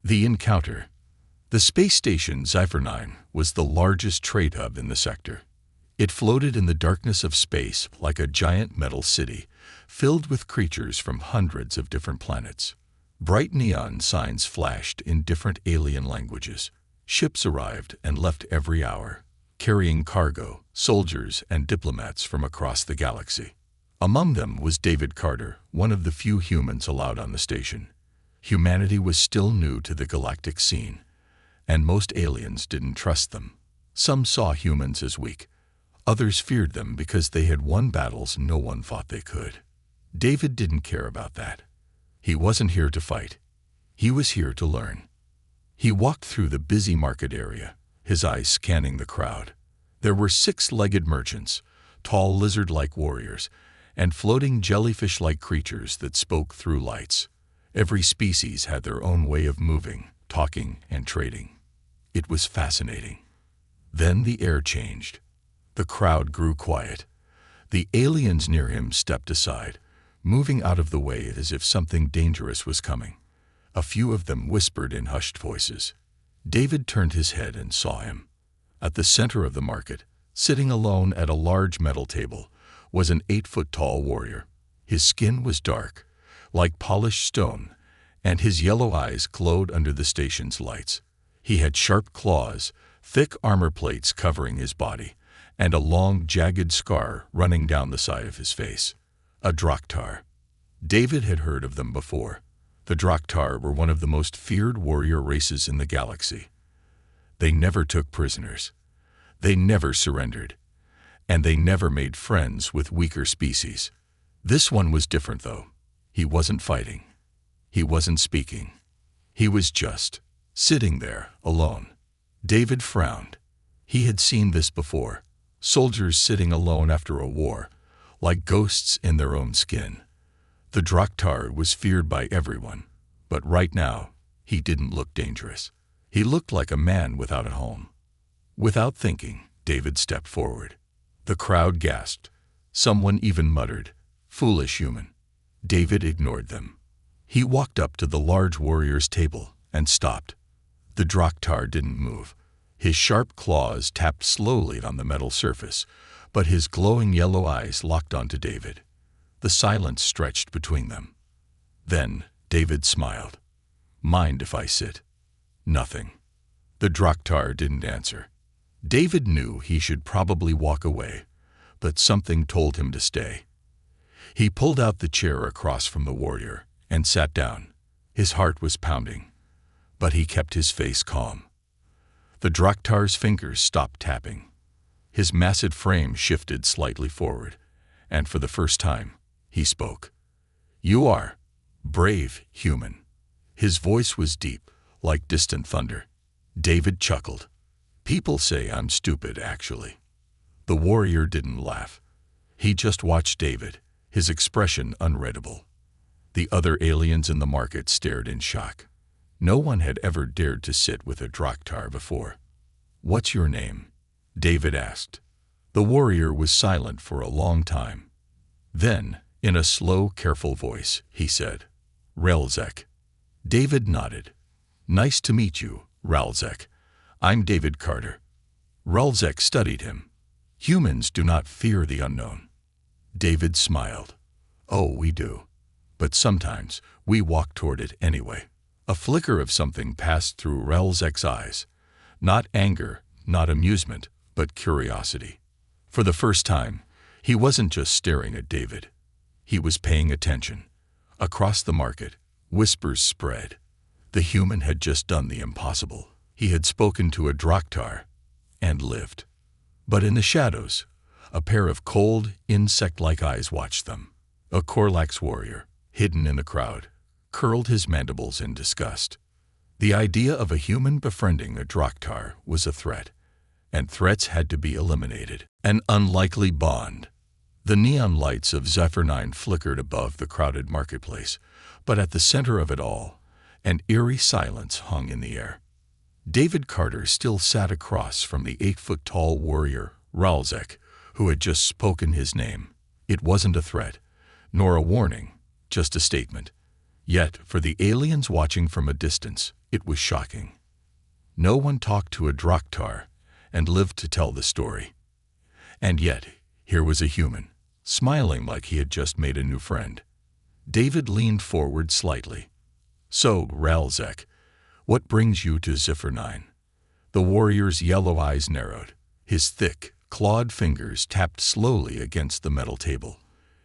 The encounter. The space station Zypher-9 was the largest trade hub in the sector. It floated in the darkness of space like a giant metal city, filled with creatures from hundreds of different planets. Bright neon signs flashed in different alien languages. Ships arrived and left every hour, carrying cargo, soldiers, and diplomats from across the galaxy. Among them was David Carter, one of the few humans allowed on the station. Humanity was still new to the galactic scene, and most aliens didn't trust them. Some saw humans as weak. Others feared them because they had won battles no one thought they could. David didn't care about that. He wasn't here to fight. He was here to learn. He walked through the busy market area, his eyes scanning the crowd. There were six-legged merchants, tall lizard-like warriors, and floating jellyfish-like creatures that spoke through lights. Every species had their own way of moving, talking, and trading. It was fascinating. Then the air changed. The crowd grew quiet. The aliens near him stepped aside, moving out of the way as if something dangerous was coming. A few of them whispered in hushed voices. David turned his head and saw him. At the center of the market, sitting alone at a large metal table, was an 8-foot-tall warrior. His skin was dark, like polished stone, and his yellow eyes glowed under the station's lights. He had sharp claws, thick armor plates covering his body, and a long, jagged scar running down the side of his face. A Draktar. David had heard of them before. The Draktar were one of the most feared warrior races in the galaxy. They never took prisoners. They never surrendered. And they never made friends with weaker species. This one was different, though. He wasn't fighting. He wasn't speaking. He was just sitting there, alone. David frowned. He had seen this before. Soldiers sitting alone after a war, like ghosts in their own skin. The Draktar was feared by everyone, but right now, he didn't look dangerous. He looked like a man without a home. Without thinking, David stepped forward. The crowd gasped. Someone even muttered, "Foolish human." David ignored them. He walked up to the large warrior's table and stopped. The Draktar didn't move. His sharp claws tapped slowly on the metal surface, but his glowing yellow eyes locked onto David. The silence stretched between them. Then David smiled. "Mind if I sit?" Nothing. The Draktar didn't answer. David knew he should probably walk away, but something told him to stay. He pulled out the chair across from the warrior and sat down. His heart was pounding, but he kept his face calm. The Draktar's fingers stopped tapping. His massive frame shifted slightly forward, and for the first time, he spoke. "You are brave, human." His voice was deep, like distant thunder. David chuckled. "People say I'm stupid, actually." The warrior didn't laugh. He just watched David, his expression unreadable. The other aliens in the market stared in shock. No one had ever dared to sit with a Draktar before. "What's your name?" David asked. The warrior was silent for a long time. Then, in a slow, careful voice, he said, "Ralzek." David nodded. "Nice to meet you, Ralzek. I'm David Carter." Ralzek studied him. "Humans do not fear the unknown." David smiled. "Oh, we do. But sometimes we walk toward it anyway." A flicker of something passed through Ralzek's eyes. Not anger, not amusement, but curiosity. For the first time, he wasn't just staring at David. He was paying attention. Across the market, whispers spread. The human had just done the impossible. He had spoken to a Draktar and lived. But in the shadows, a pair of cold, insect-like eyes watched them. A Korlax warrior, hidden in the crowd, curled his mandibles in disgust. The idea of a human befriending a Draktar was a threat, and threats had to be eliminated. An unlikely bond. The neon lights of Zypher-9 flickered above the crowded marketplace, but at the center of it all, an eerie silence hung in the air. David Carter still sat across from the 8-foot-tall warrior, Ralzek, who had just spoken his name. It wasn't a threat, nor a warning, just a statement. Yet, for the aliens watching from a distance, It was shocking. No one talked to a Draktar and lived to tell the story. And yet, here was a human, smiling like he had just made a new friend. David leaned forward slightly. "So, Ralzek, what brings you to Ziffer-9?" The warrior's yellow eyes narrowed. His thick, clawed fingers tapped slowly against the metal table.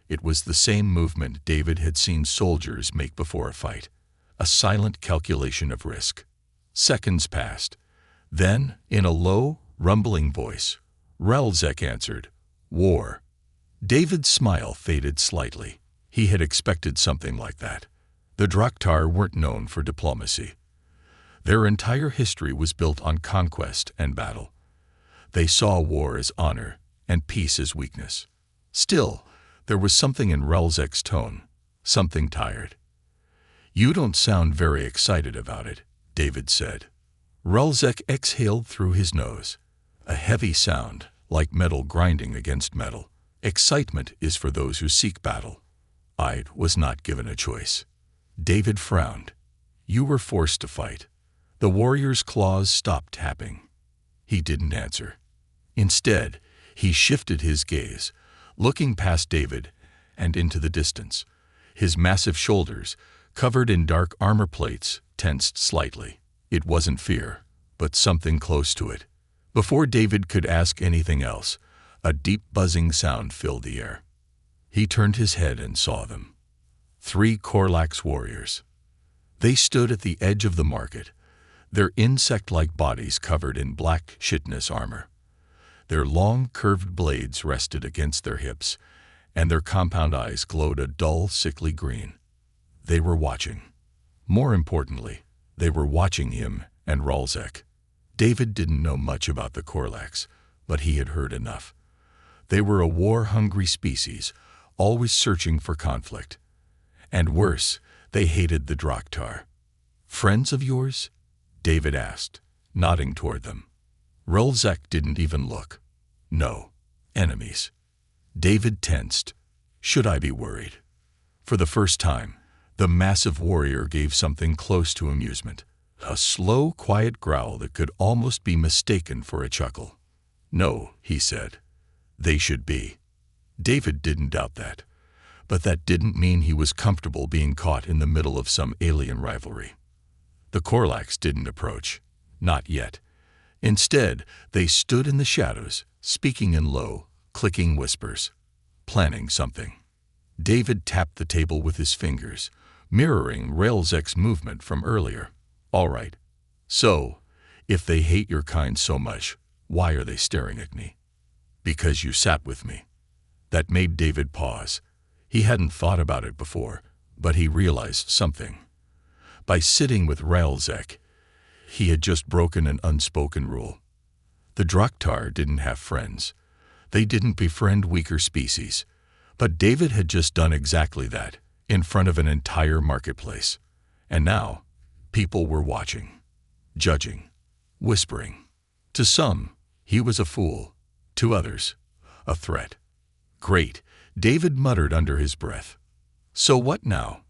It was the same movement David had seen soldiers make before a fight, a silent calculation of risk. Seconds passed. Then, in a low, rumbling voice, Ralzek answered, "War." David's smile faded slightly. He had expected something like that. The Draktar weren't known for diplomacy. Their entire history was built on conquest and battle. They saw war as honor and peace as weakness. Still, there was something in Ralzek's tone, something tired. "You don't sound very excited about it," David said. Ralzek exhaled through his nose, a heavy sound like metal grinding against metal. "Excitement is for those who seek battle. I was not given a choice." David frowned. "You were forced to fight." The warrior's claws stopped tapping. He didn't answer. Instead, he shifted his gaze, looking past David and into the distance. His massive shoulders, covered in dark armor plates, tensed slightly. It wasn't fear, but something close to it. Before David could ask anything else, a deep buzzing sound filled the air. He turned his head and saw them. 3 Korlax warriors. They stood at the edge of the market, their insect-like bodies covered in black chitinous armor. Their long, curved blades rested against their hips, and their compound eyes glowed a dull, sickly green. They were watching. More importantly, they were watching him and Ralzek. David didn't know much about the Korlax, but he had heard enough. They were a war-hungry species, always searching for conflict. And worse, they hated the Draktar. "Friends of yours?" David asked, nodding toward them. Ralzek didn't even look. "No, enemies." David tensed. Should I be worried? For the first time, the massive warrior gave something close to amusement, a slow, quiet growl that could almost be mistaken for a chuckle. "No," he said. "They should be." David didn't doubt that, but that didn't mean he was comfortable being caught in the middle of some alien rivalry. The Korlax didn't approach. Not yet. Instead, they stood in the shadows, speaking in low, clicking whispers, planning something. David tapped the table with his fingers, mirroring Ralzek's movement from earlier. "All right. So, if they hate your kind so much, why are they staring at me?" "Because you sat with me." That made David pause. He hadn't thought about it before, but he realized something. By sitting with Ralzek, he had just broken an unspoken rule. The Draktar didn't have friends. They didn't befriend weaker species. But David had just done exactly that, in front of an entire marketplace. And now, people were watching, judging, whispering. To some, he was a fool. To others, a threat. "Great," David muttered under his breath. "So what now?"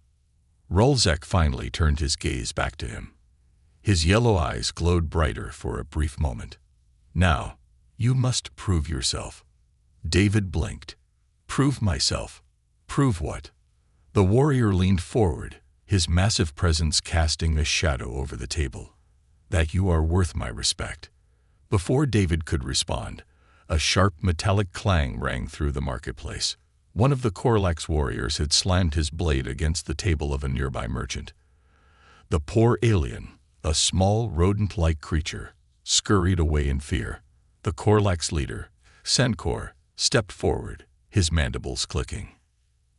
Ralzek finally turned his gaze back to him. His yellow eyes glowed brighter for a brief moment. "Now, you must prove yourself." David blinked. "Prove myself." "Prove what?" The warrior leaned forward, his massive presence casting a shadow over the table. "That you are worth my respect." Before David could respond, a sharp metallic clang rang through the marketplace. One of the Korlax warriors had slammed his blade against the table of a nearby merchant. The poor alien, a small rodent-like creature, scurried away in fear. The Korlax leader, Senkor, stepped forward, his mandibles clicking.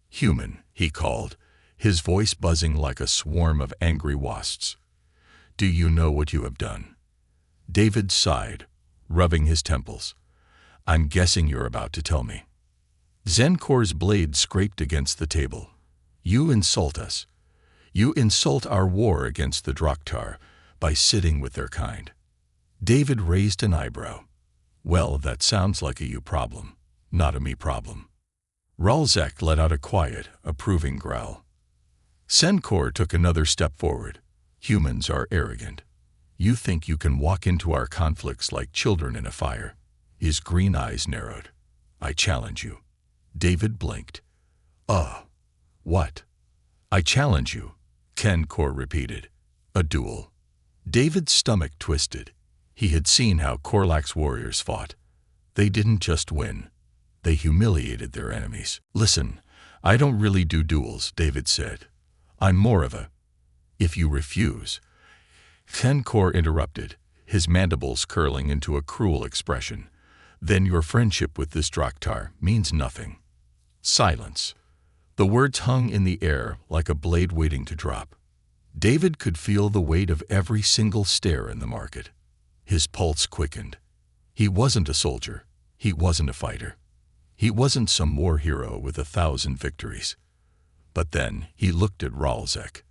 "Human," he called, his voice buzzing like a swarm of angry wasps. "Do you know what you have done?" David sighed, rubbing his temples. "I'm guessing you're about to tell me." Zenkor's blade scraped against the table. "You insult us. You insult our war against the Draktar by sitting with their kind." David raised an eyebrow. "Well, that sounds like a you problem, not a me problem." Ralzek let out a quiet, approving growl. Senkor took another step forward. Humans are arrogant. You think you can walk into our conflicts like children in a fire." His green eyes narrowed. "I challenge you." David blinked. What?" "I challenge you," Ken-Kor repeated. "A duel." David's stomach twisted. He had seen how Korlak's warriors fought. They didn't just win. They humiliated their enemies. "Listen, I don't really do duels," David said. "I'm more of a—" "If you refuse—" Ken-Kor interrupted, his mandibles curling into a cruel expression. "Then your friendship with this Draktar means nothing." Silence. The words hung in the air like a blade waiting to drop. David could feel the weight of every single stare in the market. His pulse quickened. He wasn't a soldier. He wasn't a fighter. He wasn't some war hero with 1,000 victories. But then he looked at Ralzek.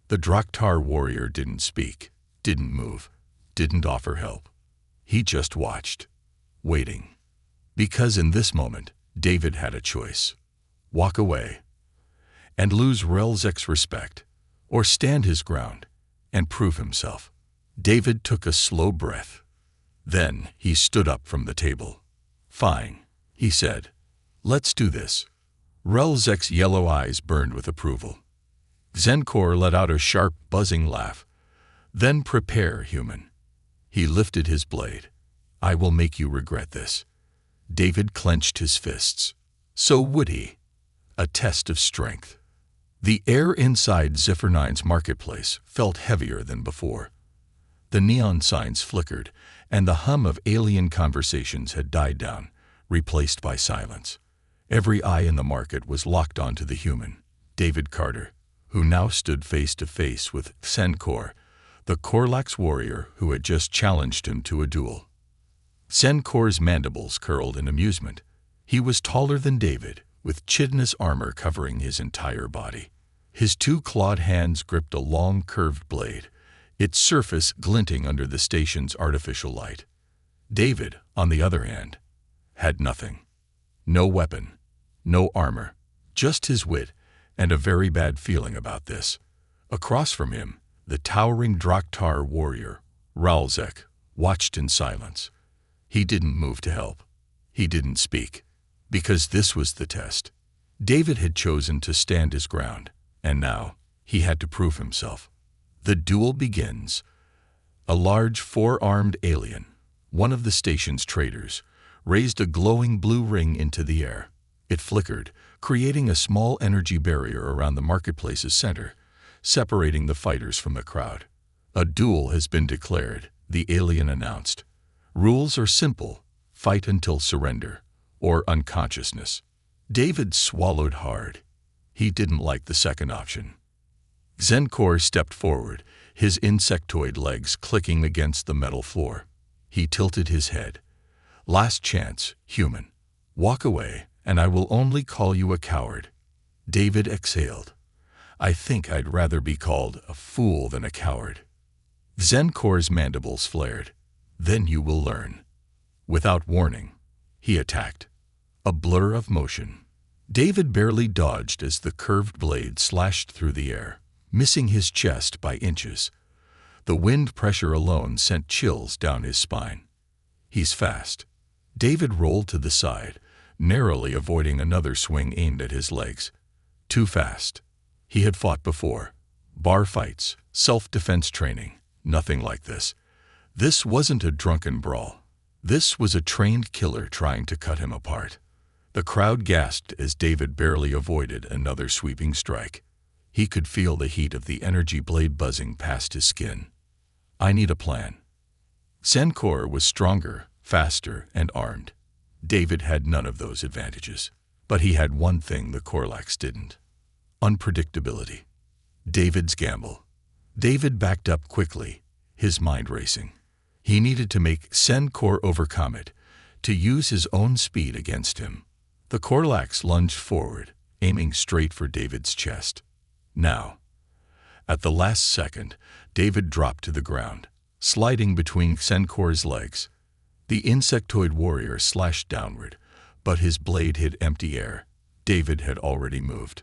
The Draktar warrior didn't speak, didn't move, didn't offer help. He just watched, waiting. Because in this moment, David had a choice. Walk away and lose Ralzek's respect, or stand his ground and prove himself. David took a slow breath. Then he stood up from the table. "Fine," he said. "Let's do this." Ralzek's yellow eyes burned with approval. Ken-Kor let out a sharp, buzzing laugh. "Then prepare, human." He lifted his blade. "I will make you regret this." David clenched his fists. So would he. A test of strength. The air inside Ziffer9's marketplace felt heavier than before. The neon signs flickered, and the hum of alien conversations had died down, replaced by silence. Every eye in the market was locked onto the human, David Carter, who now stood face to face with Ken-Kor, the Korlak's warrior who had just challenged him to a duel. Ken-Kor's mandibles curled in amusement. He was taller than David, with chitinous armor covering his entire body. His two clawed hands gripped a long, curved blade, its surface glinting under the station's artificial light. David, on the other hand, had nothing. No weapon, no armor, just his wit and a very bad feeling about this. Across from him, the towering Draktar warrior, Ralzek, watched in silence. He didn't move to help. He didn't speak. Because this was the test. David had chosen to stand his ground, and now he had to prove himself. The duel begins. A large four-armed alien, one of the station's traders, raised a glowing blue ring into the air. It flickered, creating a small energy barrier around the marketplace's center, separating the fighters from the crowd. "A duel has been declared," the alien announced. "Rules are simple. Fight until surrender, or unconsciousness." David swallowed hard. He didn't like the second option. Ken-Kor stepped forward, his insectoid legs clicking against the metal floor. He tilted his head. "Last chance, human. Walk away, and I will only call you a coward." David exhaled. "I think I'd rather be called a fool than a coward." Ken-Kor's mandibles flared. "Then you will learn." Without warning, he attacked. A blur of motion. David barely dodged as the curved blade slashed through the air, missing his chest by inches. The wind pressure alone sent chills down his spine. "He's fast." David rolled to the side, narrowly avoiding another swing aimed at his legs. Too fast. He had fought before. Bar fights, self-defense training, nothing like this. This wasn't a drunken brawl. This was a trained killer trying to cut him apart. The crowd gasped as David barely avoided another sweeping strike. He could feel the heat of the energy blade buzzing past his skin. "I need a plan." Ken-Kor was stronger, faster, and armed. David had none of those advantages. But he had one thing the Korlaks didn't. Unpredictability. David's gamble. David backed up quickly, his mind racing. He needed to make Ken-Kor overcome it, to use his own speed against him. The Korlaks lunged forward, aiming straight for David's chest. Now. At the last second, David dropped to the ground, sliding between Ken-Kor's legs. The insectoid warrior slashed downward, but his blade hit empty air. David had already moved.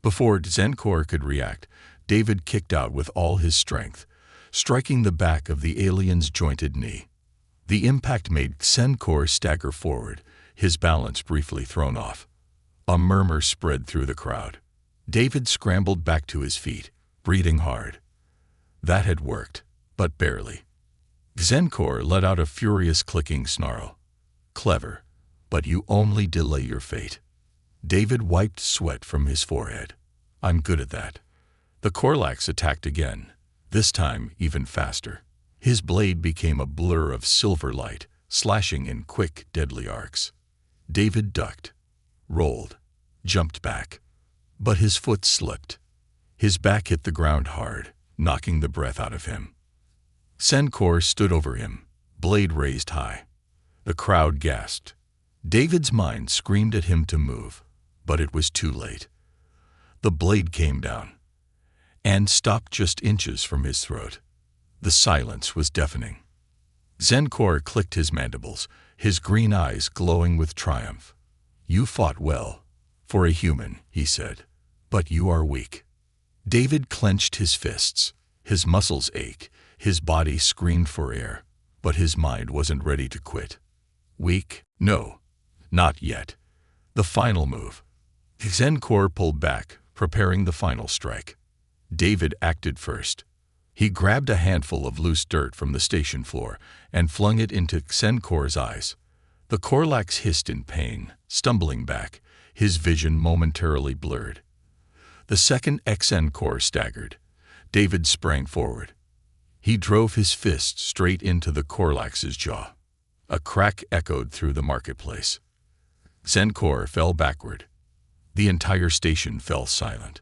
Before Ken-Kor could react, David kicked out with all his strength, striking the back of the alien's jointed knee. The impact made Xenkor stagger forward, his balance briefly thrown off. A murmur spread through the crowd. David scrambled back to his feet, breathing hard. That had worked, but barely. Xenkor let out a furious clicking snarl. Clever, but you only delay your fate. David wiped sweat from his forehead. I'm good at that. The Korlax attacked again, this time even faster. His blade became a blur of silver light, slashing in quick, deadly arcs. David ducked, rolled, jumped back. But his foot slipped. His back hit the ground hard, knocking the breath out of him. Xenkor stood over him, blade raised high. The crowd gasped. David's mind screamed at him to move, but it was too late. The blade came down and stopped just inches from his throat. The silence was deafening. Xenkor clicked his mandibles, his green eyes glowing with triumph. You fought well, for a human, he said, but you are weak. David clenched his fists. His muscles ached, his body screamed for air, but his mind wasn't ready to quit. Weak? No, not yet. The final move. Xenkor pulled back, preparing the final strike. David acted first. He grabbed a handful of loose dirt from the station floor and flung it into Xenkor's eyes. The Korlax hissed in pain, stumbling back, his vision momentarily blurred. The second Xenkor staggered. David sprang forward. He drove his fist straight into the Korlax's jaw. A crack echoed through the marketplace. Xenkor fell backward. The entire station fell silent.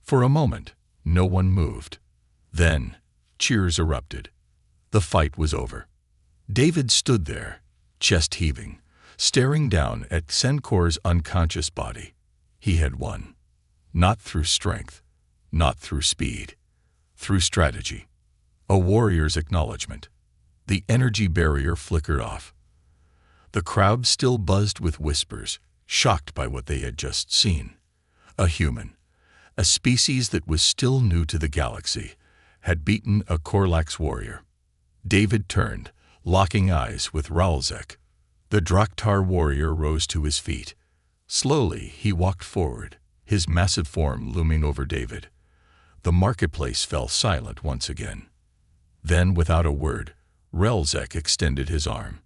For a moment, no one moved. Then, cheers erupted. The fight was over. David stood there, chest heaving, staring down at Xenkor's unconscious body. He had won. Not through strength, not through speed, through strategy. A warrior's acknowledgement. The energy barrier flickered off. The crowd still buzzed with whispers, shocked by what they had just seen. A human, a species that was still new to the galaxy, had beaten a Korlax warrior. David turned, locking eyes with Ralzek. The Draktar warrior rose to his feet. Slowly, he walked forward, his massive form looming over David. The marketplace fell silent once again. Then, without a word, Ralzek extended his arm.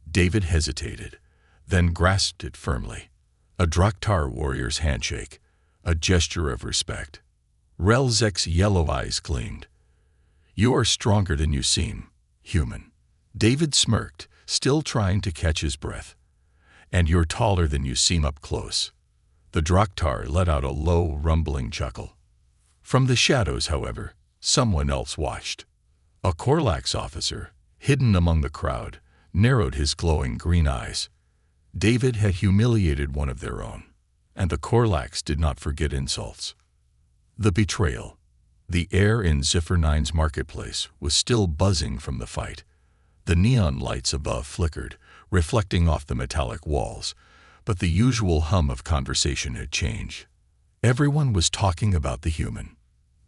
David hesitated, then grasped it firmly. A Draktar warrior's handshake, a gesture of respect. Ralzek's yellow eyes gleamed. You are stronger than you seem, human. David smirked, still trying to catch his breath. And you're taller than you seem up close. The Draktar let out a low, rumbling chuckle. From the shadows, however, someone else watched. A Korlax officer, hidden among the crowd, narrowed his glowing green eyes. David had humiliated one of their own, and the Korlax did not forget insults. The betrayal. The air in Ziffer 9's marketplace was still buzzing from the fight. The neon lights above flickered, reflecting off the metallic walls, but the usual hum of conversation had changed. Everyone was talking about the human.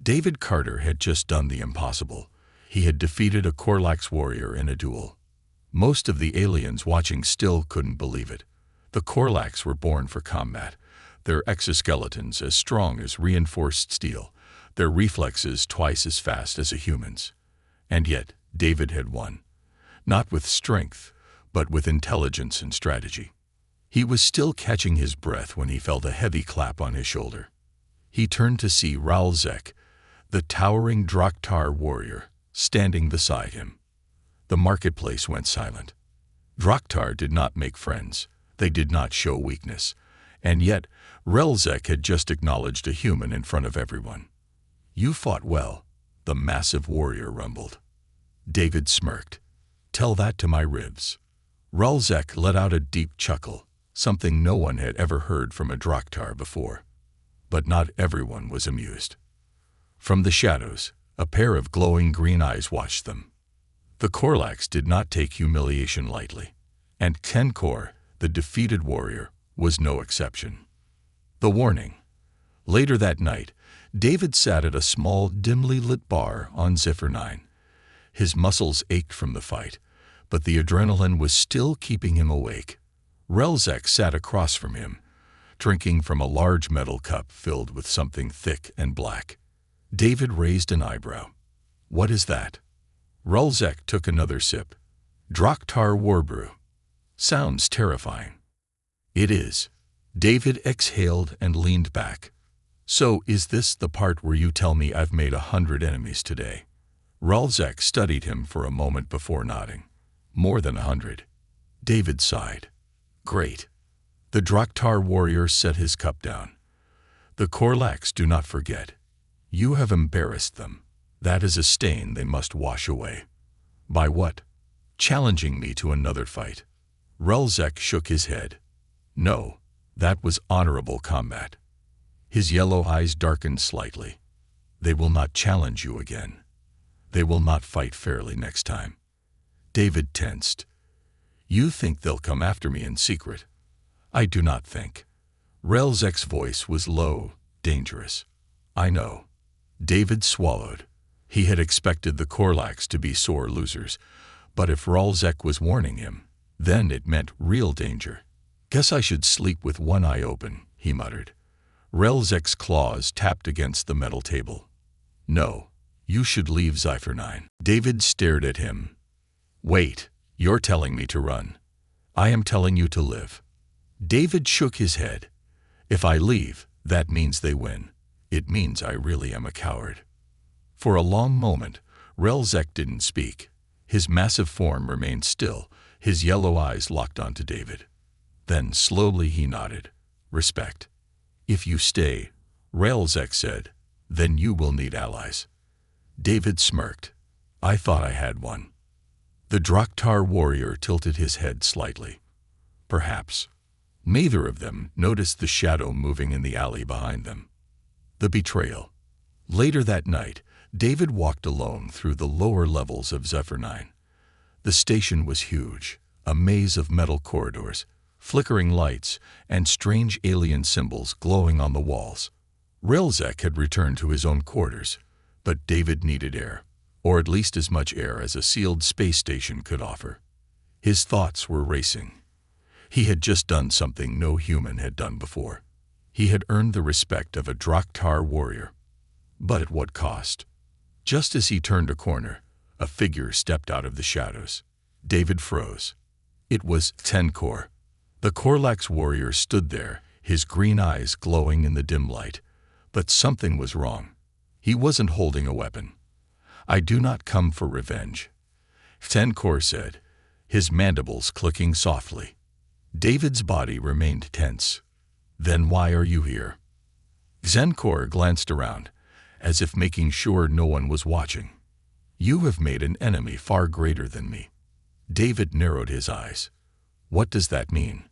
David Carter had just done the impossible. He had defeated a Korlax warrior in a duel. Most of the aliens watching still couldn't believe it. The Korlax were born for combat, their exoskeletons as strong as reinforced steel, their reflexes twice as fast as a human's. And yet, David had won. Not with strength, but with intelligence and strategy. He was still catching his breath when he felt a heavy clap on his shoulder. He turned to see Ralzek, the towering Draktar warrior, standing beside him. The marketplace went silent. Draktar did not make friends. They did not show weakness. And yet, Ralzek had just acknowledged a human in front of everyone. You fought well, the massive warrior rumbled. David smirked. Tell that to my ribs. Ralzek let out a deep chuckle, something no one had ever heard from a Draktar before. But not everyone was amused. From the shadows, a pair of glowing green eyes watched them. The Korlax did not take humiliation lightly, and Xenkor, the defeated warrior, was no exception. The warning. Later that night, David sat at a small, dimly lit bar on Zephyr 9. His muscles ached from the fight, but the adrenaline was still keeping him awake. Relzek sat across from him, drinking from a large metal cup filled with something thick and black. David raised an eyebrow. "What is that?" Relzek took another sip. "Draktar Warbrew. Sounds terrifying." "It is." David exhaled and leaned back. "So is this the part where you tell me I've made 100 enemies today?" Relzek studied him for a moment before nodding. "More than 100. David sighed. "Great." The Draktar warrior set his cup down. "The Korlaks do not forget. You have embarrassed them. That is a stain they must wash away." "By what?" "Challenging me to another fight." Relzek shook his head. "No, that was honorable combat." His yellow eyes darkened slightly. "They will not challenge you again. They will not fight fairly next time." David tensed. "You think they'll come after me in secret?" "I do not think." Relzek's voice was low, dangerous. "I know." David swallowed. He had expected the Korlaks to be sore losers, but if Relzek was warning him, then it meant real danger. "Guess I should sleep with one eye open," he muttered. Relzek's claws tapped against the metal table. "No, you should leave Zephyr 9. David stared at him. "Wait, you're telling me to run." "I am telling you to live." David shook his head. "If I leave, that means they win. It means I really am a coward." For a long moment, Relzek didn't speak. His massive form remained still, his yellow eyes locked onto David. Then slowly he nodded. "Respect." "If you stay," Relzek said, "then you will need allies." David smirked. "I thought I had one." The Draktar warrior tilted his head slightly. "Perhaps." Neither of them noticed the shadow moving in the alley behind them. The betrayal. Later that night, David walked alone through the lower levels of Zephyr 9. The station was huge, a maze of metal corridors, flickering lights, and strange alien symbols glowing on the walls. Relzek had returned to his own quarters, but David needed air, or at least as much air as a sealed space station could offer. His thoughts were racing. He had just done something no human had done before. He had earned the respect of a Draktar warrior. But at what cost? Just as he turned a corner, a figure stepped out of the shadows. David froze. It was Tenkor. The Korlaks warrior stood there, his green eyes glowing in the dim light. But something was wrong. He wasn't holding a weapon. "I do not come for revenge," Tenkor said, his mandibles clicking softly. David's body remained tense. "Then why are you here?" Tenkor glanced around, as if making sure no one was watching. "You have made an enemy far greater than me." David narrowed his eyes. "What does that mean?"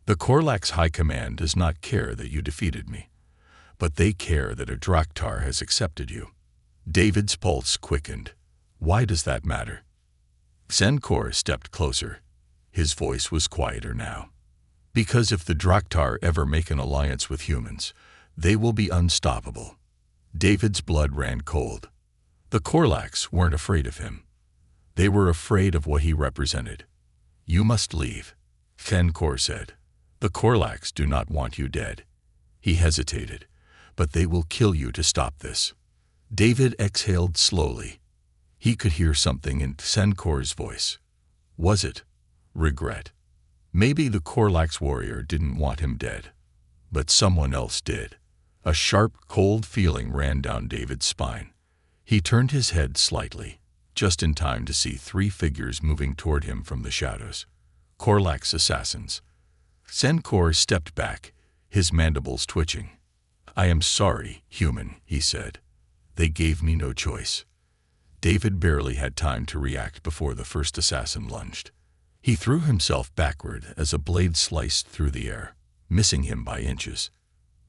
"The Korlaks High Command does not care that you defeated me, but they care that a Draktar has accepted you." David's pulse quickened. "Why does that matter?" Tenkor stepped closer. His voice was quieter now. "Because if the Draktar ever make an alliance with humans, they will be unstoppable." David's blood ran cold. The Korlaks weren't afraid of him. They were afraid of what he represented. "You must leave," Tenkor said. "The Korlaks do not want you dead." He hesitated. "But they will kill you to stop this." David exhaled slowly. He could hear something in Tenkor's voice. Was it regret? Maybe the Korlaks warrior didn't want him dead, but someone else did. A sharp, cold feeling ran down David's spine. He turned his head slightly, just in time to see 3 figures moving toward him from the shadows. Korlaks assassins. Tenkor stepped back, his mandibles twitching. "I am sorry, human," he said. "They gave me no choice." David barely had time to react before the first assassin lunged. He threw himself backward as a blade sliced through the air, missing him by inches.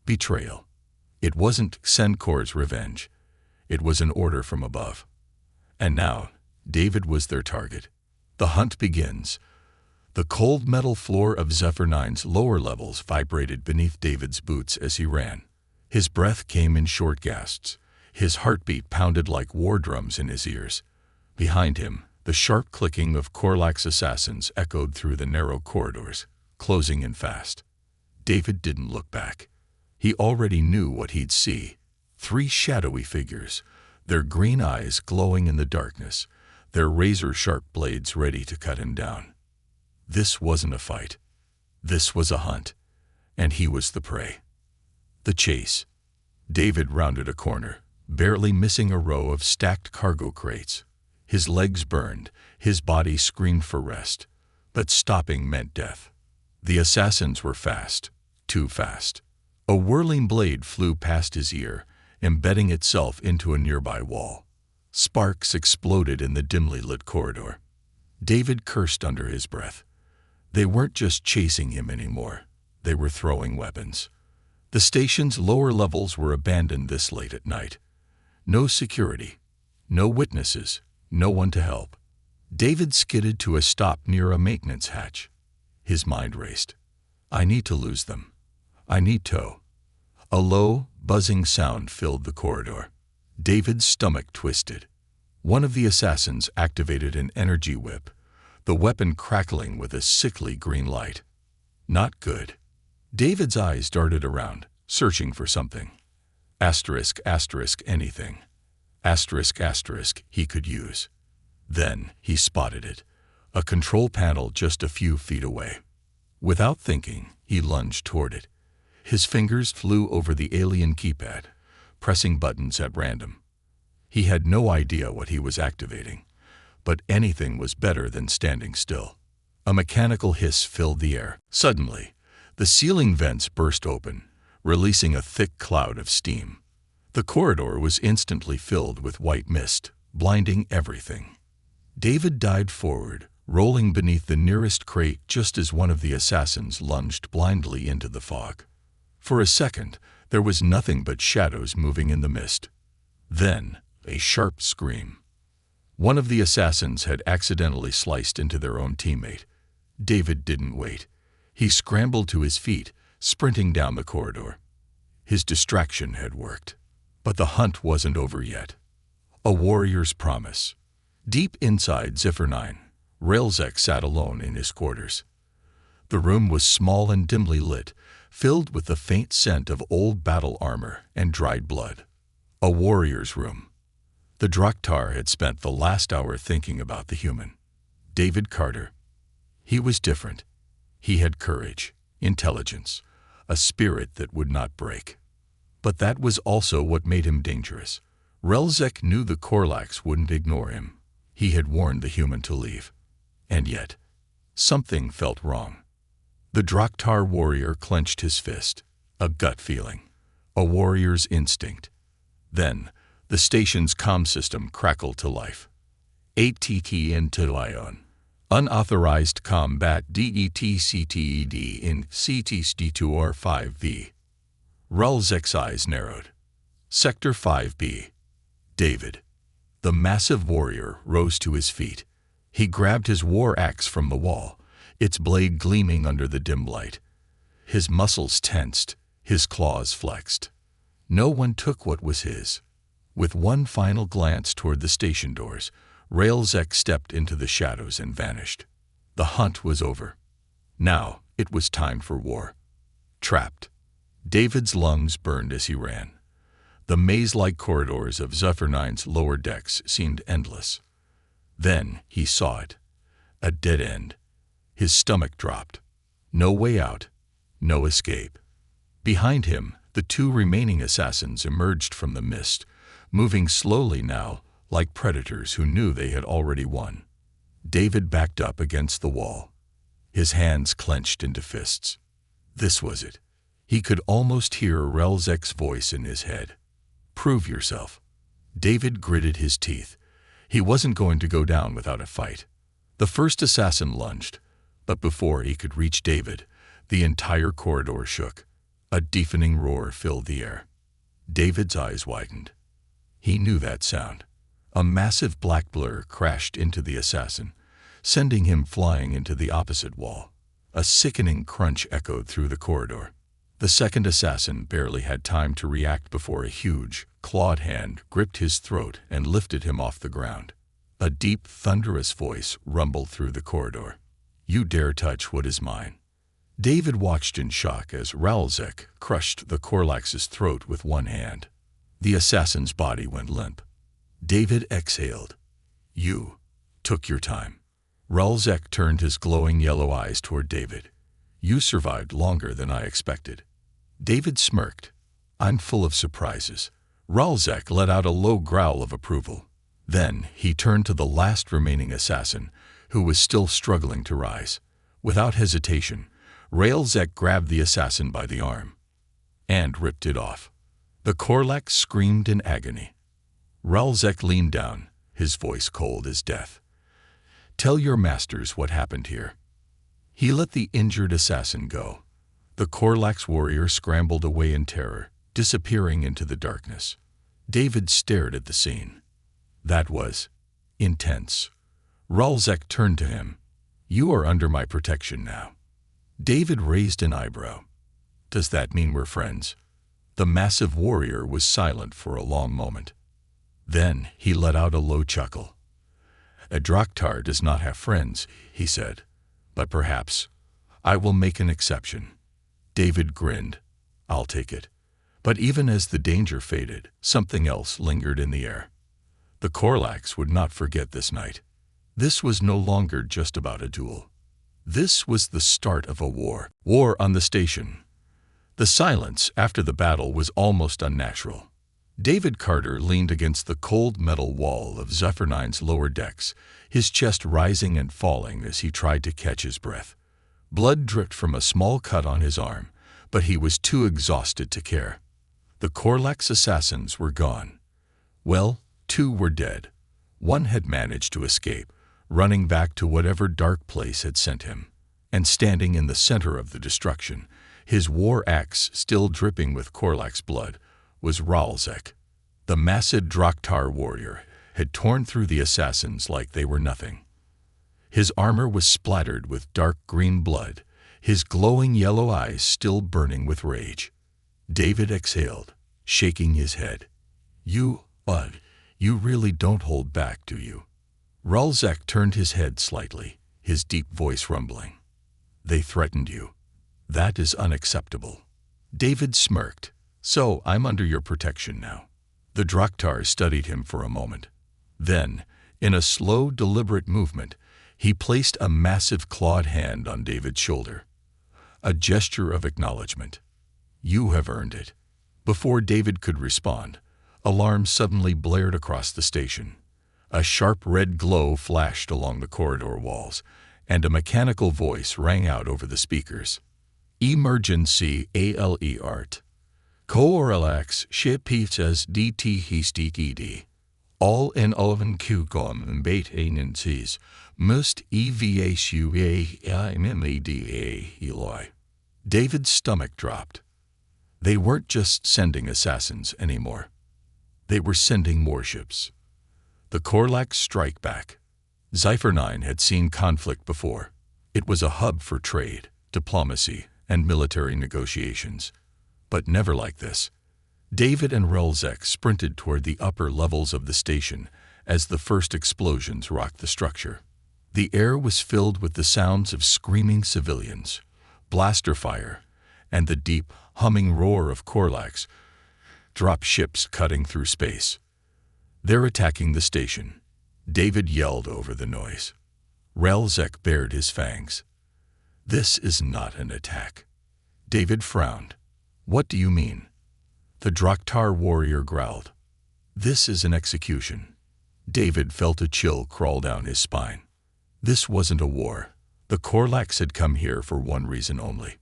Betrayal. It wasn't Tenkor's revenge. It was an order from above. And now, David was their target. The hunt begins. The cold metal floor of Zephyr 9's lower levels vibrated beneath David's boots as he ran. His breath came in short gasps. His heartbeat pounded like war drums in his ears. Behind him, the sharp clicking of Korlak's assassins echoed through the narrow corridors, closing in fast. David didn't look back. He already knew what he'd see. 3 shadowy figures, their green eyes glowing in the darkness, their razor-sharp blades ready to cut him down. This wasn't a fight. This was a hunt, and he was the prey. The chase. David rounded a corner, barely missing a row of stacked cargo crates. His legs burned, his body screamed for rest, but stopping meant death. The assassins were fast, too fast. A whirling blade flew past his ear, embedding itself into a nearby wall. Sparks exploded in the dimly lit corridor. David cursed under his breath. They weren't just chasing him anymore. They were throwing weapons. The station's lower levels were abandoned this late at night. No security, no witnesses, no one to help. David skidded to a stop near a maintenance hatch. His mind raced. I need to lose them. I need to. A low, buzzing sound filled the corridor. David's stomach twisted. One of the assassins activated an energy whip, the weapon crackling with a sickly green light. Not good. David's eyes darted around, searching for something. Asterisk, asterisk, anything. Asterisk, asterisk, he could use. Then he spotted it, a control panel just a few feet away. Without thinking, he lunged toward it. His fingers flew over the alien keypad, pressing buttons at random. He had no idea what he was activating, but anything was better than standing still. A mechanical hiss filled the air. Suddenly, the ceiling vents burst open, releasing a thick cloud of steam. The corridor was instantly filled with white mist, blinding everything. David dived forward, rolling beneath the nearest crate just as one of the assassins lunged blindly into the fog. For a second, there was nothing but shadows moving in the mist. Then, a sharp scream. One of the assassins had accidentally sliced into their own teammate. David didn't wait. He scrambled to his feet, sprinting down the corridor. His distraction had worked. But the hunt wasn't over yet. A warrior's promise. Deep inside Ziffer 9, Railzek sat alone in his quarters. The room was small and dimly lit, filled with the faint scent of old battle armor and dried blood. A warrior's room. The Draktar had spent the last hour thinking about the human. David Carter. He was different. He had courage, intelligence, a spirit that would not break. But that was also what made him dangerous. Railzek knew the Korlaks wouldn't ignore him. He had warned the human to leave. And yet, something felt wrong. The Draktar warrior clenched his fist. A gut feeling. A warrior's instinct. Then, the station's comm system crackled to life. ATT into Lion. Unauthorized combat DETCTED in CTSD2R5V. Railzek's eyes narrowed. Sector 5B. David. The massive warrior rose to his feet. He grabbed his war axe from the wall, its blade gleaming under the dim light. His muscles tensed, his claws flexed. No one took what was his. With one final glance toward the station doors, Railzek stepped into the shadows and vanished. The hunt was over. Now it was time for war. Trapped. David's lungs burned as he ran. The maze-like corridors of Zephyr 9's lower decks seemed endless. Then he saw it. A dead end. His stomach dropped. No way out. No escape. Behind him, the 2 remaining assassins emerged from the mist, moving slowly now, like predators who knew they had already won. David backed up against the wall. His hands clenched into fists. This was it. He could almost hear Railzek's voice in his head. Prove yourself. David gritted his teeth. He wasn't going to go down without a fight. The first assassin lunged, but before he could reach David, the entire corridor shook. A deafening roar filled the air. David's eyes widened. He knew that sound. A massive black blur crashed into the assassin, sending him flying into the opposite wall. A sickening crunch echoed through the corridor. The second assassin barely had time to react before a huge, clawed hand gripped his throat and lifted him off the ground. A deep, thunderous voice rumbled through the corridor. "You dare touch what is mine." David watched in shock as Ralzek crushed the Korlax's throat with one hand. The assassin's body went limp. David exhaled. "You took your time." Ralzek turned his glowing yellow eyes toward David. "You survived longer than I expected." David smirked. "I'm full of surprises." Ralzek let out a low growl of approval. Then he turned to the last remaining assassin, who was still struggling to rise. Without hesitation, Ralzek grabbed the assassin by the arm and ripped it off. The Korlax screamed in agony. Ralzek leaned down, his voice cold as death. "Tell your masters what happened here." He let the injured assassin go. The Korlax warrior scrambled away in terror, disappearing into the darkness. David stared at the scene. That was intense. Ralzek turned to him. "You are under my protection now." David raised an eyebrow. "Does that mean we're friends?" The massive warrior was silent for a long moment. Then he let out a low chuckle. "A Draktar does not have friends," he said, "but perhaps I will make an exception." David grinned. "I'll take it." But even as the danger faded, something else lingered in the air. The Korlax would not forget this night. This was no longer just about a duel. This was the start of a war. War on the station. The silence after the battle was almost unnatural. David Carter leaned against the cold metal wall of Zephyr 9's lower decks, his chest rising and falling as he tried to catch his breath. Blood dripped from a small cut on his arm, but he was too exhausted to care. The Korlax assassins were gone. Well, 2 were dead. 1 had managed to escape, running back to whatever dark place had sent him. And standing in the center of the destruction, his war axe still dripping with Korlax blood, was Ralzek. The massive Draktar warrior had torn through the assassins like they were nothing. His armor was splattered with dark green blood, his glowing yellow eyes still burning with rage. David exhaled, shaking his head. You really don't hold back, do you?" Ralzek turned his head slightly, his deep voice rumbling. "They threatened you. That is unacceptable." David smirked. "So I'm under your protection now." The Draktar studied him for a moment. Then, in a slow, deliberate movement, he placed a massive clawed hand on David's shoulder. A gesture of acknowledgement. "You have earned it." Before David could respond, alarm suddenly blared across the station. A sharp red glow flashed along the corridor walls, and a mechanical voice rang out over the speakers. "Emergency alert. Korlax ship says DT histikid. All in oven qgom and bait agencies must evacuate Eloy." David's stomach dropped. They weren't just sending assassins anymore. They were sending warships. The Korlax strike back. Zephyr 9 had seen conflict before. It was a hub for trade, diplomacy, and military negotiations. But never like this. David and Ralzek sprinted toward the upper levels of the station as the first explosions rocked the structure. The air was filled with the sounds of screaming civilians, blaster fire, and the deep, humming roar of Korlax drop ships cutting through space. "They're attacking the station." David yelled over the noise. Ralzek bared his fangs. "This is not an attack." David frowned. "What do you mean?" The Draktar warrior growled. "This is an execution." David felt a chill crawl down his spine. This wasn't a war. The Korlax had come here for one reason only.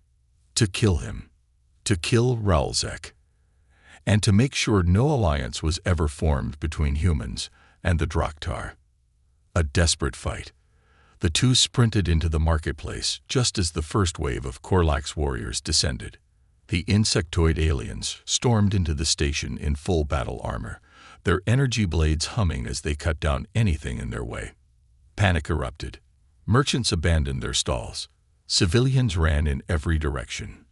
To kill him. To kill Ralzek. And to make sure no alliance was ever formed between humans and the Draktar. A desperate fight. The two sprinted into the marketplace just as the first wave of Korlax warriors descended. The insectoid aliens stormed into the station in full battle armor, their energy blades humming as they cut down anything in their way. Panic erupted. Merchants abandoned their stalls. Civilians ran in every direction.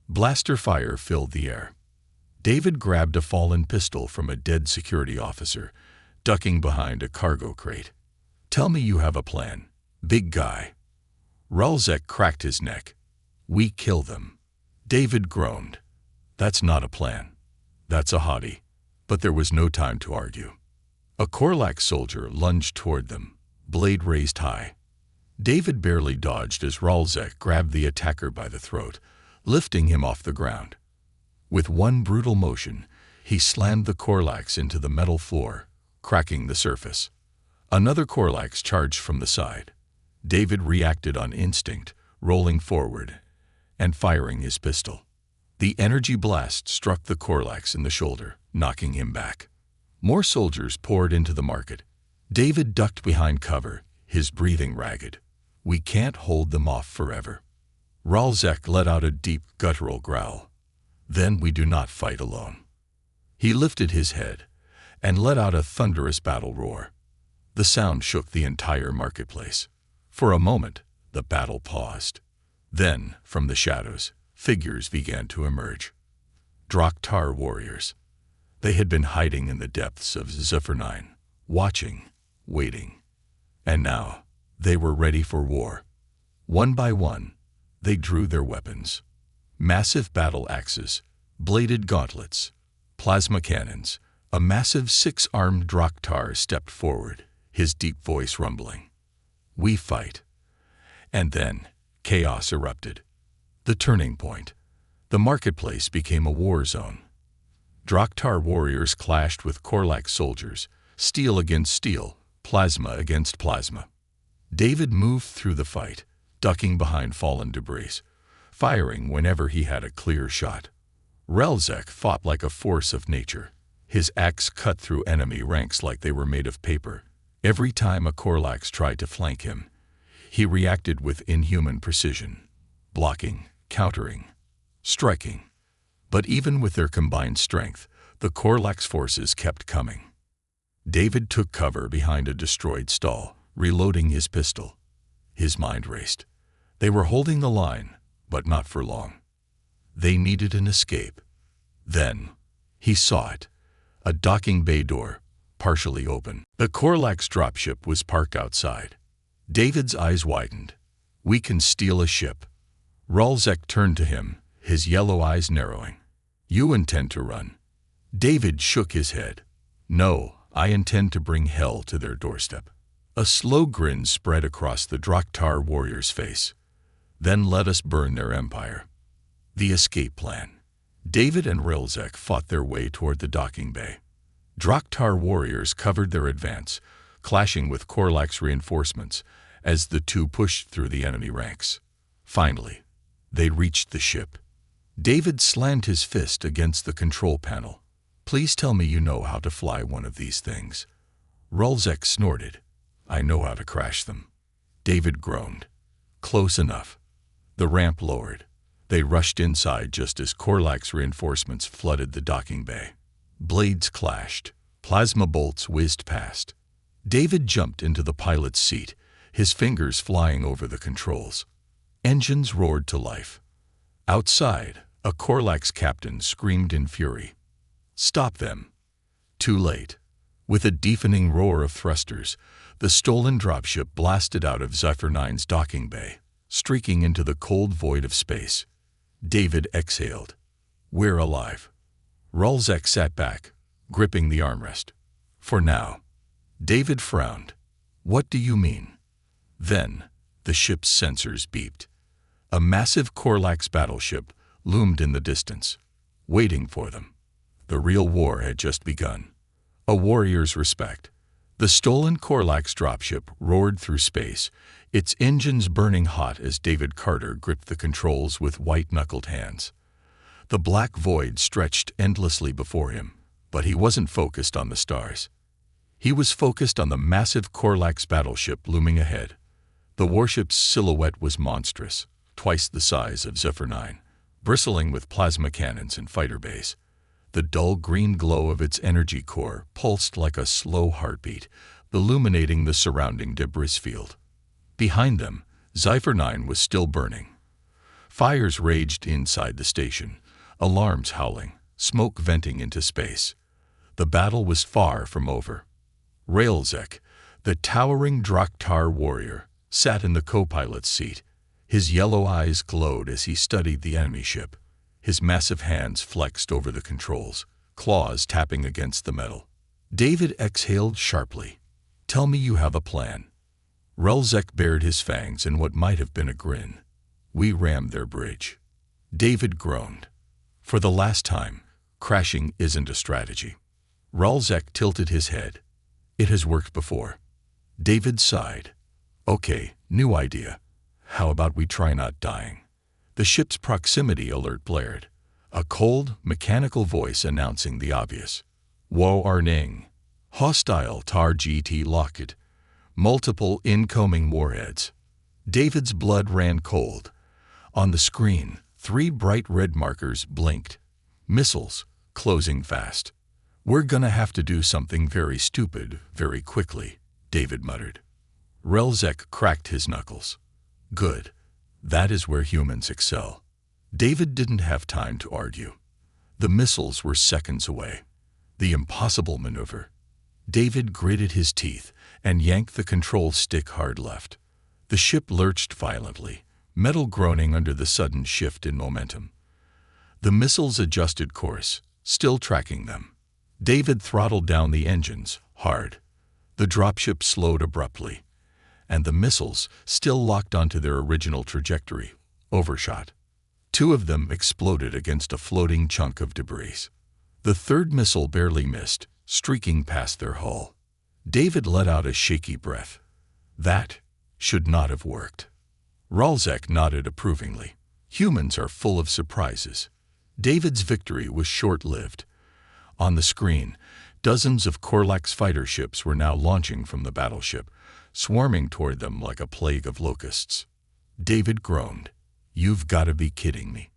Blaster fire filled the air. David grabbed a fallen pistol from a dead security officer, ducking behind a cargo crate. "Tell me you have a plan, big guy." Ralzek cracked his neck. "We kill them." David groaned. "That's not a plan. That's a hottie." But there was no time to argue. A Korlax soldier lunged toward them, blade raised high. David barely dodged as Ralzek grabbed the attacker by the throat, lifting him off the ground. With one brutal motion, he slammed the Korlax into the metal floor, cracking the surface. Another Korlax charged from the side. David reacted on instinct, rolling forward and firing his pistol. The energy blast struck the Korlax in the shoulder, knocking him back. More soldiers poured into the market. David ducked behind cover, his breathing ragged. "We can't hold them off forever." Ralzek let out a deep, guttural growl. "Then we do not fight alone." He lifted his head and let out a thunderous battle roar. The sound shook the entire marketplace. For a moment, the battle paused. Then, from the shadows, figures began to emerge. Draktar warriors. They had been hiding in the depths of Zephyr-9, watching, waiting. And now, they were ready for war. One by one, they drew their weapons. Massive battle axes, bladed gauntlets, plasma cannons. A massive six-armed Draktar stepped forward, his deep voice rumbling. "We fight." And then, chaos erupted. The turning point. The marketplace became a war zone. Draktar warriors clashed with Korlax soldiers, steel against steel, plasma against plasma. David moved through the fight, ducking behind fallen debris, firing whenever he had a clear shot. Ralzek fought like a force of nature. His axe cut through enemy ranks like they were made of paper. Every time a Korlax tried to flank him, he reacted with inhuman precision, blocking, countering, striking. But even with their combined strength, the Korlax forces kept coming. David took cover behind a destroyed stall, reloading his pistol. His mind raced. They were holding the line, but not for long. They needed an escape. Then, he saw it. A docking bay door, partially open. The Korlax dropship was parked outside. David's eyes widened. "We can steal a ship." Ralzek turned to him, his yellow eyes narrowing. "You intend to run?" David shook his head. "No, I intend to bring hell to their doorstep." A slow grin spread across the Draktar warrior's face. "Then let us burn their empire." The escape plan. David and Ralzek fought their way toward the docking bay. Draktar warriors covered their advance, clashing with Korlax reinforcements as the two pushed through the enemy ranks. Finally, they reached the ship. David slammed his fist against the control panel. "Please tell me you know how to fly one of these things." Ralzek snorted. "I know how to crash them." David groaned. "Close enough." The ramp lowered. They rushed inside just as Korlax reinforcements flooded the docking bay. Blades clashed. Plasma bolts whizzed past. David jumped into the pilot's seat, his fingers flying over the controls. Engines roared to life. Outside, a Korlax captain screamed in fury. "Stop them!" Too late. With a deafening roar of thrusters, the stolen dropship blasted out of Zephyr-9's docking bay, streaking into the cold void of space. David exhaled. "We're alive." Ralzek sat back, gripping the armrest. "For now." David frowned. "What do you mean?" Then, the ship's sensors beeped. A massive Korlax battleship loomed in the distance, waiting for them. The real war had just begun. A warrior's respect. The stolen Korlax dropship roared through space, its engines burning hot as David Carter gripped the controls with white-knuckled hands. The black void stretched endlessly before him, but he wasn't focused on the stars. He was focused on the massive Korlax battleship looming ahead. The warship's silhouette was monstrous, twice the size of Zephyr-9, bristling with plasma cannons and fighter bays. The dull green glow of its energy core pulsed like a slow heartbeat, illuminating the surrounding debris field. Behind them, Zephyr-9 was still burning. Fires raged inside the station, alarms howling, smoke venting into space. The battle was far from over. Railzek, the towering Draktar warrior, sat in the co-pilot's seat. His yellow eyes glowed as he studied the enemy ship. His massive hands flexed over the controls, claws tapping against the metal. David exhaled sharply. "Tell me you have a plan." Railzek bared his fangs in what might have been a grin. "We rammed their bridge." David groaned. For the last time, crashing isn't a strategy. Railzek tilted his head. "It has worked before." David sighed. "Okay, new idea. How about we try not dying?" The ship's proximity alert blared, a cold, mechanical voice announcing the obvious. "Wo Arning. Hostile Tar GT Lockett. Multiple incoming warheads." David's blood ran cold. On the screen, 3 bright red markers blinked. Missiles, closing fast. "We're gonna have to do something very stupid, very quickly," David muttered. Railzek cracked his knuckles. "Good. That is where humans excel." David didn't have time to argue. The missiles were seconds away. The impossible maneuver. David gritted his teeth and yanked the control stick hard left. The ship lurched violently, metal groaning under the sudden shift in momentum. The missiles adjusted course, still tracking them. David throttled down the engines, hard. The dropship slowed abruptly, and the missiles, still locked onto their original trajectory, overshot. 2 of them exploded against a floating chunk of debris. The third missile barely missed, streaking past their hull. David let out a shaky breath. That should not have worked. Railzek nodded approvingly. Humans are full of surprises. David's victory was short-lived. On the screen, dozens of Korlax fighter ships were now launching from the battleship, swarming toward them like a plague of locusts. David groaned. "You've got to be kidding me."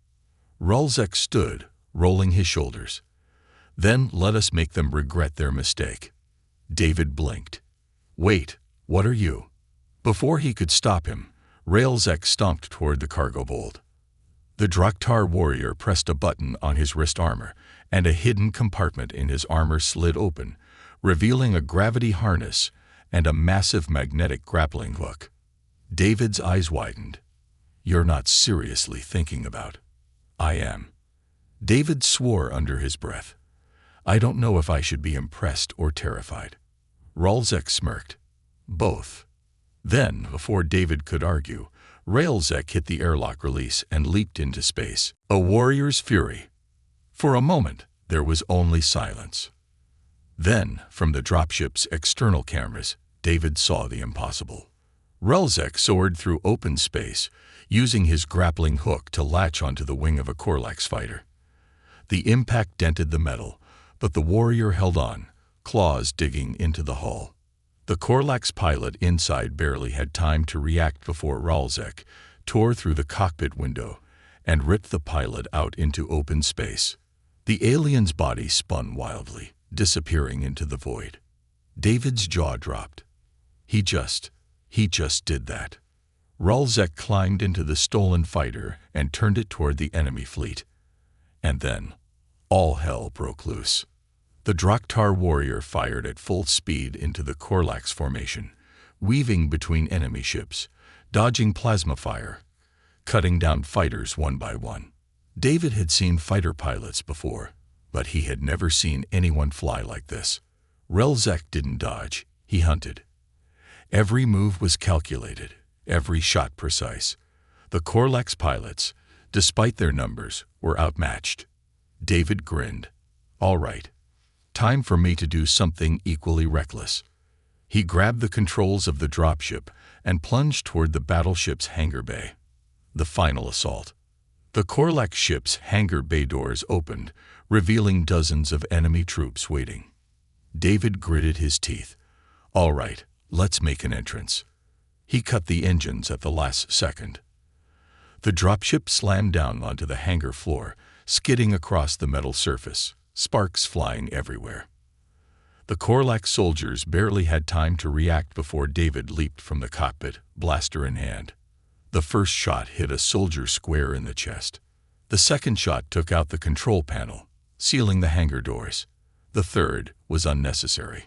Railzek stood, rolling his shoulders. "Then let us make them regret their mistake." David blinked. "Wait, what are you?" Before he could stop him, Railzek stomped toward the cargo hold. The Draktar warrior pressed a button on his wrist armor, and a hidden compartment in his armor slid open, revealing a gravity harness and a massive magnetic grappling hook. David's eyes widened. "You're not seriously thinking about..." "I am." David swore under his breath. "I don't know if I should be impressed or terrified." Railzek smirked. "Both." Then, before David could argue, Railzek hit the airlock release and leaped into space, a warrior's fury. For a moment, there was only silence. Then, from the dropship's external cameras, David saw the impossible. Railzek soared through open space, using his grappling hook to latch onto the wing of a Korlax fighter. The impact dented the metal, but the warrior held on, claws digging into the hull. The Korlax pilot inside barely had time to react before Railzek tore through the cockpit window and ripped the pilot out into open space. The alien's body spun wildly, disappearing into the void. David's jaw dropped. He just did that. Railzek climbed into the stolen fighter and turned it toward the enemy fleet. And then, all hell broke loose. The Draktar warrior fired at full speed into the Korlax formation, weaving between enemy ships, dodging plasma fire, cutting down fighters one by one. David had seen fighter pilots before, but he had never seen anyone fly like this. Railzek didn't dodge, he hunted. Every move was calculated, every shot precise. The Korlax pilots, despite their numbers, were outmatched. David grinned. "All right. Time for me to do something equally reckless." He grabbed the controls of the dropship and plunged toward the battleship's hangar bay. The final assault. The Korlax ship's hangar bay doors opened, revealing dozens of enemy troops waiting. David gritted his teeth. "All right, let's make an entrance." He cut the engines at the last second. The dropship slammed down onto the hangar floor, skidding across the metal surface, sparks flying everywhere. The Korlax soldiers barely had time to react before David leaped from the cockpit, blaster in hand. The first shot hit a soldier square in the chest. The second shot took out the control panel, sealing the hangar doors. The third was unnecessary,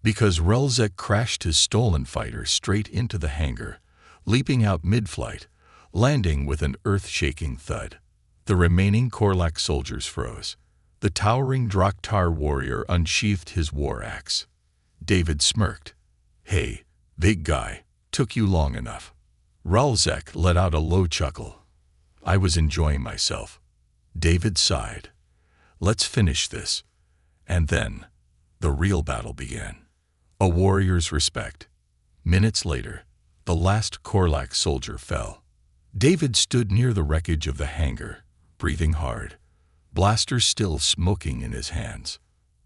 because Relzek crashed his stolen fighter straight into the hangar, leaping out mid-flight, landing with an earth-shaking thud. The remaining Korlak soldiers froze. The towering Draktar warrior unsheathed his war axe. David smirked. "Hey, big guy, took you long enough." Relzek let out a low chuckle. "I was enjoying myself." David sighed. "Let's finish this." And then, the real battle began. A warrior's respect. Minutes later, the last Korlak soldier fell. David stood near the wreckage of the hangar, breathing hard, blaster still smoking in his hands.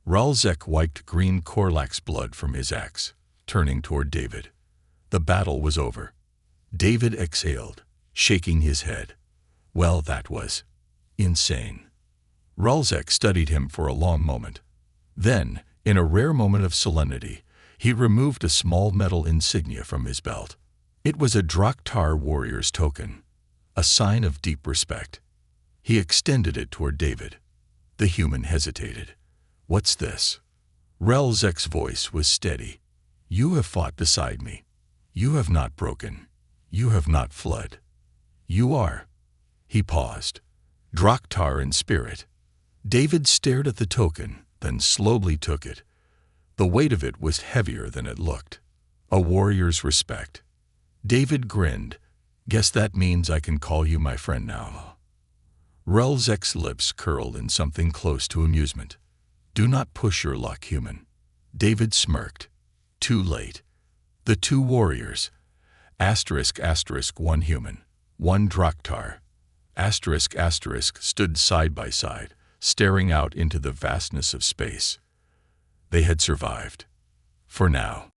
Relzek wiped green Korlak's blood from his axe, turning toward David. The battle was over. David exhaled, shaking his head. Well, that was insane. Relzek studied him for a long moment. Then, in a rare moment of solemnity, he removed a small metal insignia from his belt. It was a Draktar warrior's token, a sign of deep respect. He extended it toward David. The human hesitated. "What's this?" Relzek's voice was steady. "You have fought beside me. You have not broken. You have not fled. You are." He paused. "Draktar in spirit." David stared at the token, then slowly took it. The weight of it was heavier than it looked. A warrior's respect. David grinned. "Guess that means I can call you my friend now." Relzek's lips curled in something close to amusement. "Do not push your luck, human." David smirked. Too late. The two warriors, ****, one human, one Draktar, ****, stood side by side, staring out into the vastness of space. They had survived. For now.